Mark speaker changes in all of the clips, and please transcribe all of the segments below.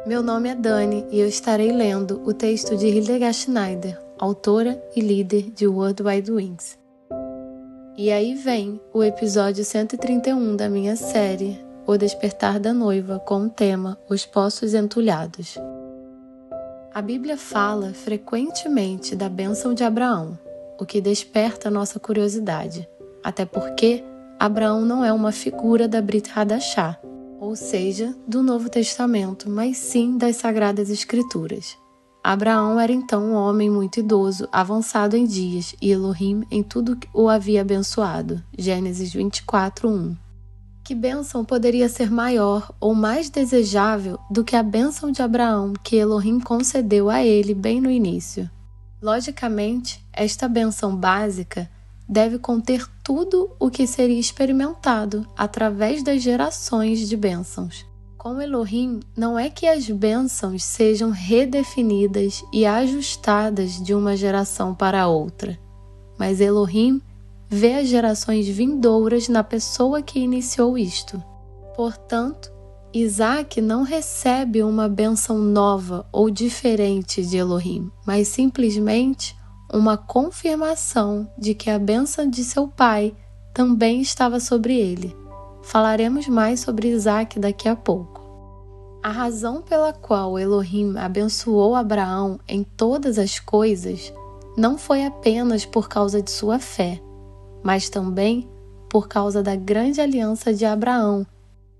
Speaker 1: Meu nome é Dani e eu estarei lendo o texto de Hildegard Schneider, autora e líder de World Wide Wings. E aí vem o episódio 131 da minha série, O Despertar da Noiva, com o tema Os Poços Entulhados. A Bíblia fala frequentemente da bênção de Abraão, o que desperta nossa curiosidade, até porque Abraão não é uma figura da Brit Hadashah, ou seja, do Novo Testamento, mas sim das Sagradas Escrituras. Abraão era então um homem muito idoso, avançado em dias, e Elohim em tudo o havia abençoado. Gênesis 24:1. Que bênção poderia ser maior ou mais desejável do que a bênção de Abraão que Elohim concedeu a ele bem no início? Logicamente, esta bênção básica deve conter tudo o que seria experimentado através das gerações de bênçãos. Com Elohim, não é que as bênçãos sejam redefinidas e ajustadas de uma geração para outra, mas Elohim vê as gerações vindouras na pessoa que iniciou isto. Portanto, Isaac não recebe uma bênção nova ou diferente de Elohim, mas simplesmente uma confirmação de que a bênção de seu pai também estava sobre ele. Falaremos mais sobre Isaac daqui a pouco. A razão pela qual Elohim abençoou Abraão em todas as coisas não foi apenas por causa de sua fé, mas também por causa da grande aliança de Abraão,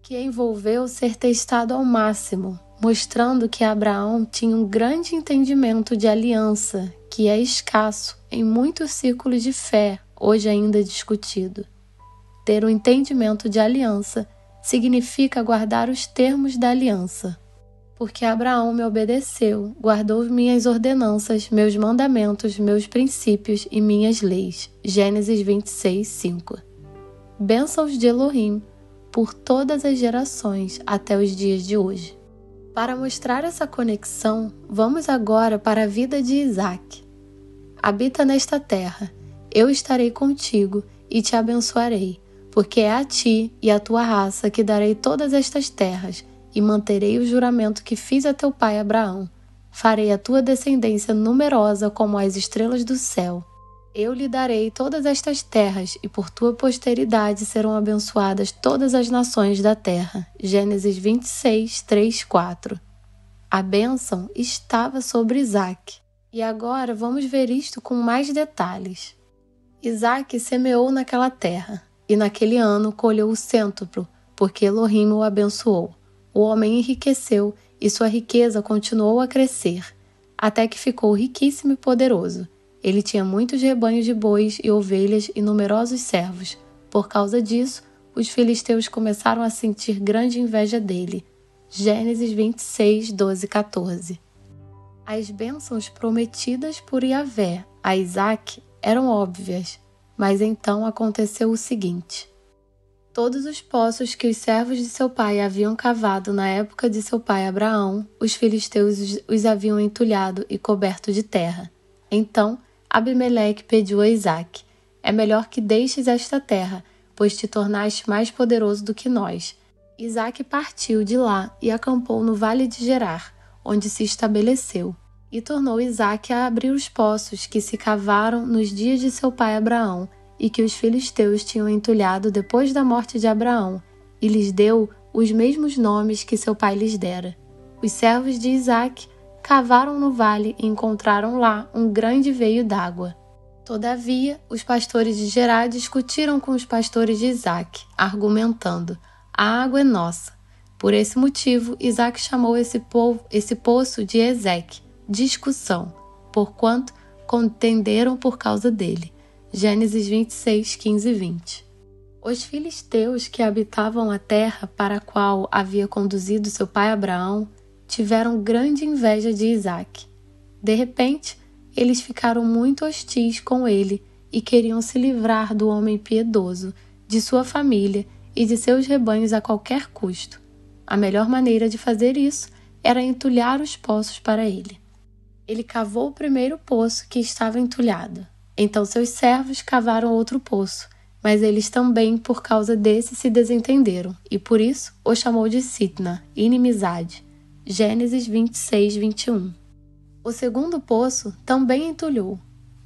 Speaker 1: que envolveu ser testado ao máximo, mostrando que Abraão tinha um grande entendimento de aliança, que é escasso em muitos círculos de fé, hoje ainda discutido. Ter um entendimento de aliança significa guardar os termos da aliança. Porque Abraão me obedeceu, guardou minhas ordenanças, meus mandamentos, meus princípios e minhas leis. Gênesis 26:5. Bênçãos de Elohim por todas as gerações até os dias de hoje. Para mostrar essa conexão, vamos agora para a vida de Isaac. Habita nesta terra, eu estarei contigo e te abençoarei, porque é a ti e à tua raça que darei todas estas terras, e manterei o juramento que fiz a teu pai Abraão. Farei a tua descendência numerosa como as estrelas do céu. Eu lhe darei todas estas terras, e por tua posteridade serão abençoadas todas as nações da terra. Gênesis 26:3-4. A bênção estava sobre Isaac. E agora vamos ver isto com mais detalhes. Isaac semeou naquela terra, e naquele ano colheu o cêntuplo, porque Elohim o abençoou. O homem enriqueceu, e sua riqueza continuou a crescer, até que ficou riquíssimo e poderoso. Ele tinha muitos rebanhos de bois e ovelhas e numerosos servos. Por causa disso, os filisteus começaram a sentir grande inveja dele. Gênesis 26:12-14. As bênçãos prometidas por Yahvé a Isaac eram óbvias, mas então aconteceu o seguinte. Todos os poços que os servos de seu pai haviam cavado na época de seu pai Abraão, os filisteus os haviam entulhado e coberto de terra. Então, Abimeleque pediu a Isaac: é melhor que deixes esta terra, pois te tornaste mais poderoso do que nós. Isaac partiu de lá e acampou no vale de Gerar, onde se estabeleceu, e tornou Isaac a abrir os poços que se cavaram nos dias de seu pai Abraão, e que os filisteus tinham entulhado depois da morte de Abraão, e lhes deu os mesmos nomes que seu pai lhes dera. Os servos de Isaac cavaram no vale e encontraram lá um grande veio d'água. Todavia, os pastores de Gerar discutiram com os pastores de Isaac, argumentando: a água é nossa. Por esse motivo, Isaac chamou esse poço de Ezeque, discussão, porquanto contenderam por causa dele. Gênesis 26:15-20. Os filisteus que habitavam a terra para a qual havia conduzido seu pai Abraão tiveram grande inveja de Isaac. De repente, eles ficaram muito hostis com ele e queriam se livrar do homem piedoso, de sua família e de seus rebanhos a qualquer custo. A melhor maneira de fazer isso era entulhar os poços para ele. Ele cavou o primeiro poço que estava entulhado. Então seus servos cavaram outro poço, mas eles também, por causa desse, se desentenderam, e por isso o chamou de Sitna, inimizade. Gênesis 26, 21. O segundo poço também entulhou.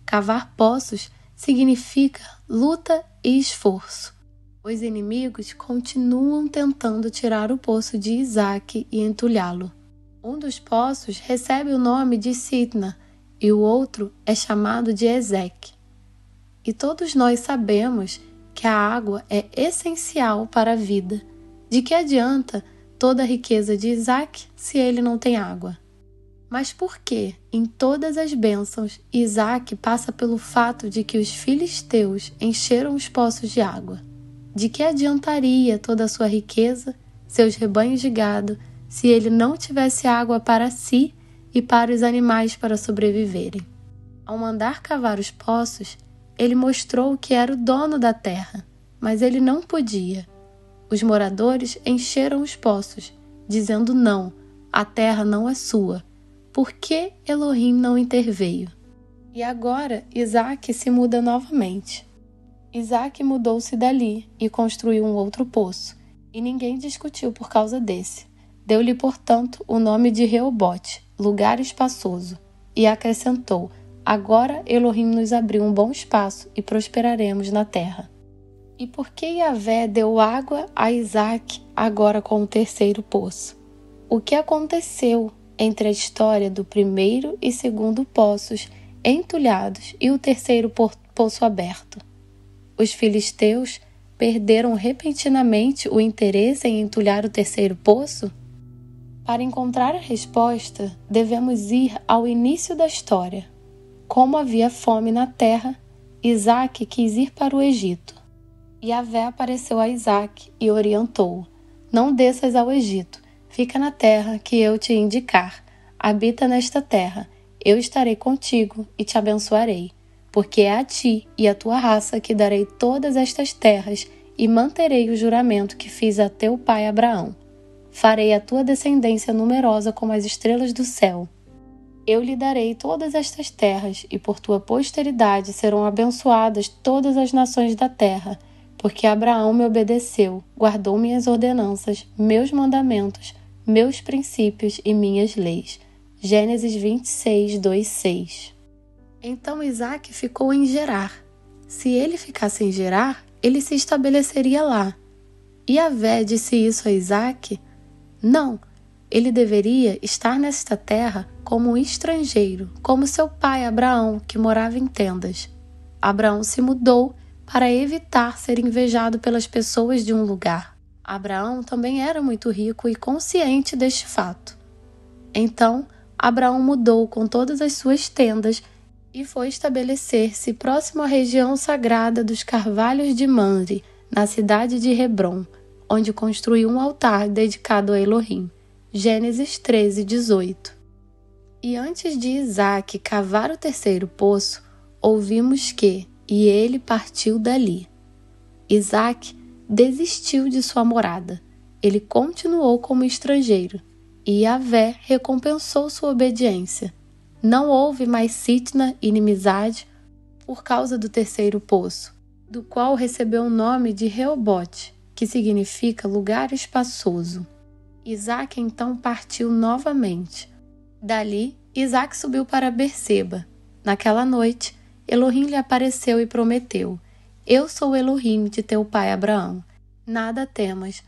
Speaker 1: Cavar poços significa luta e esforço. Os inimigos continuam tentando tirar o poço de Isaac e entulhá-lo. Um dos poços recebe o nome de Sitna e o outro é chamado de Ezeque. E todos nós sabemos que a água é essencial para a vida. De que adianta toda a riqueza de Isaac se ele não tem água? Mas por que, em todas as bênçãos, Isaac passa pelo fato de que os filisteus encheram os poços de água? De que adiantaria toda a sua riqueza, seus rebanhos de gado, se ele não tivesse água para si e para os animais para sobreviverem? Ao mandar cavar os poços, ele mostrou que era o dono da terra, mas ele não podia. Os moradores encheram os poços, dizendo não, a terra não é sua. Por que Elohim não interveio? E agora Isaac se muda novamente. Isaac mudou-se dali e construiu um outro poço, e ninguém discutiu por causa desse. Deu-lhe, portanto, o nome de Reobote, lugar espaçoso, e acrescentou: agora Elohim nos abriu um bom espaço e prosperaremos na terra. E por que Yahvé deu água a Isaac agora com o terceiro poço? O que aconteceu entre a história do primeiro e segundo poços entulhados e o terceiro poço aberto? Os filisteus perderam repentinamente o interesse em entulhar o terceiro poço? Para encontrar a resposta, devemos ir ao início da história. Como havia fome na terra, Isaac quis ir para o Egito. Yahvé apareceu a Isaac e orientou-o: não desças ao Egito, fica na terra que eu te indicar. Habita nesta terra, eu estarei contigo e te abençoarei, porque é a ti e à tua raça que darei todas estas terras e manterei o juramento que fiz a teu pai Abraão. Farei a tua descendência numerosa como as estrelas do céu. Eu lhe darei todas estas terras e por tua posteridade serão abençoadas todas as nações da terra, porque Abraão me obedeceu, guardou minhas ordenanças, meus mandamentos, meus princípios e minhas leis. Gênesis 26, 2, 6. Então Isaac ficou em Gerar. Se ele ficasse em Gerar, ele se estabeleceria lá. E Yahvé disse isso a Isaac? Não, ele deveria estar nesta terra como um estrangeiro, como seu pai Abraão, que morava em tendas. Abraão se mudou para evitar ser invejado pelas pessoas de um lugar. Abraão também era muito rico e consciente deste fato. Então, Abraão mudou com todas as suas tendas e foi estabelecer-se próximo à região sagrada dos Carvalhos de Mamre, na cidade de Hebrom, onde construiu um altar dedicado a Elohim. Gênesis 13, 18. E antes de Isaac cavar o terceiro poço, ouvimos que, e ele partiu dali. Isaac desistiu de sua morada. Ele continuou como estrangeiro, e Yahvé recompensou sua obediência. Não houve mais Sitna, inimizade, por causa do terceiro poço, do qual recebeu o nome de Reobote, que significa lugar espaçoso. Isaac então partiu novamente. Dali, Isaac subiu para Berseba. Naquela noite, Elohim lhe apareceu e prometeu: eu sou Elohim de teu pai Abraão. Nada temas,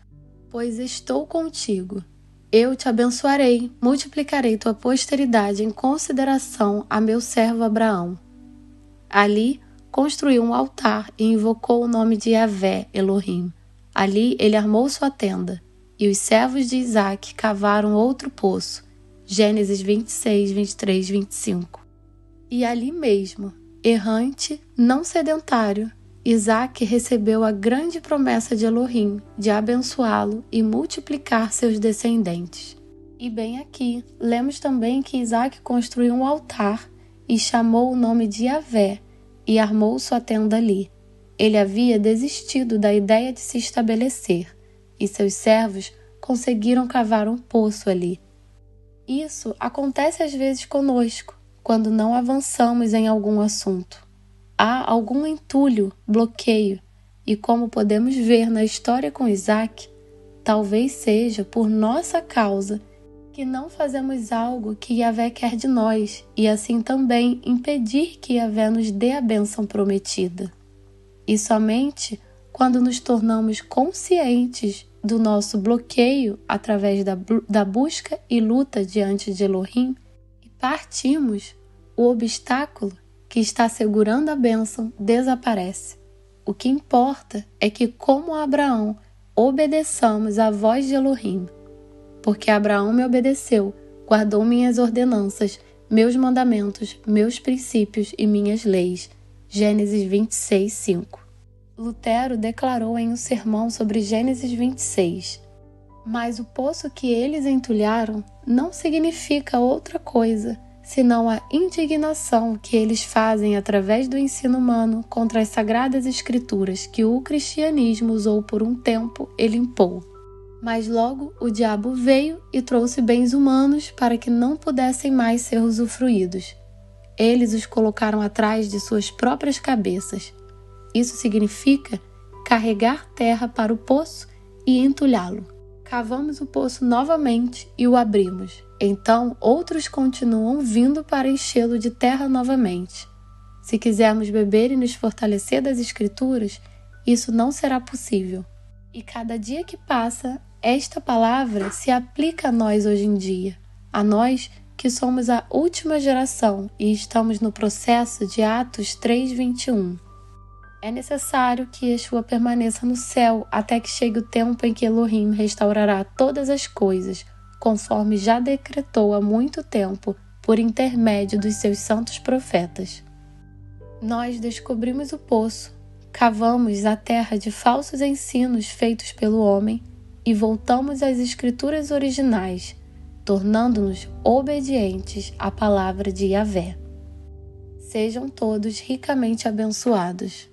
Speaker 1: pois estou contigo. Eu te abençoarei, multiplicarei tua posteridade em consideração a meu servo Abraão. Ali, construiu um altar e invocou o nome de Yahvé, Elohim. Ali ele armou sua tenda, e os servos de Isaac cavaram outro poço. Gênesis 26, 23, 25. E ali mesmo, errante, não sedentário, Isaac recebeu a grande promessa de Elohim de abençoá-lo e multiplicar seus descendentes. E bem aqui, lemos também que Isaac construiu um altar e chamou o nome de Yahvé e armou sua tenda ali. Ele havia desistido da ideia de se estabelecer, e seus servos conseguiram cavar um poço ali. Isso acontece às vezes conosco, quando não avançamos em algum assunto. Há algum entulho, bloqueio, e como podemos ver na história com Isaac, talvez seja por nossa causa que não fazemos algo que Yahvé quer de nós e assim também impedir que Yahvé nos dê a bênção prometida. E somente quando nos tornamos conscientes do nosso bloqueio através da busca e luta diante de Elohim e partimos, o obstáculo que está segurando a bênção desaparece. O que importa é que, como Abraão, obedeçamos à voz de Elohim. Porque Abraão me obedeceu, guardou minhas ordenanças, meus mandamentos, meus princípios e minhas leis. Gênesis 26, 5. Lutero declarou em um sermão sobre Gênesis 26: mas o poço que eles entulharam não significa outra coisa, senão a indignação que eles fazem através do ensino humano contra as sagradas escrituras que o cristianismo usou por um tempo e limpou. Mas logo o diabo veio e trouxe bens humanos para que não pudessem mais ser usufruídos. Eles os colocaram atrás de suas próprias cabeças. Isso significa carregar terra para o poço e entulhá-lo. Cavamos o poço novamente e o abrimos. Então outros continuam vindo para enchê-lo de terra novamente. Se quisermos beber e nos fortalecer das Escrituras, isso não será possível. E cada dia que passa, esta palavra se aplica a nós hoje em dia, a nós que somos a última geração e estamos no processo de Atos 3:21. É necessário que Yeshua permaneça no céu até que chegue o tempo em que Elohim restaurará todas as coisas, conforme já decretou há muito tempo por intermédio dos seus santos profetas. Nós descobrimos o poço, cavamos a terra de falsos ensinos feitos pelo homem e voltamos às escrituras originais, tornando-nos obedientes à palavra de Yahvé. Sejam todos ricamente abençoados.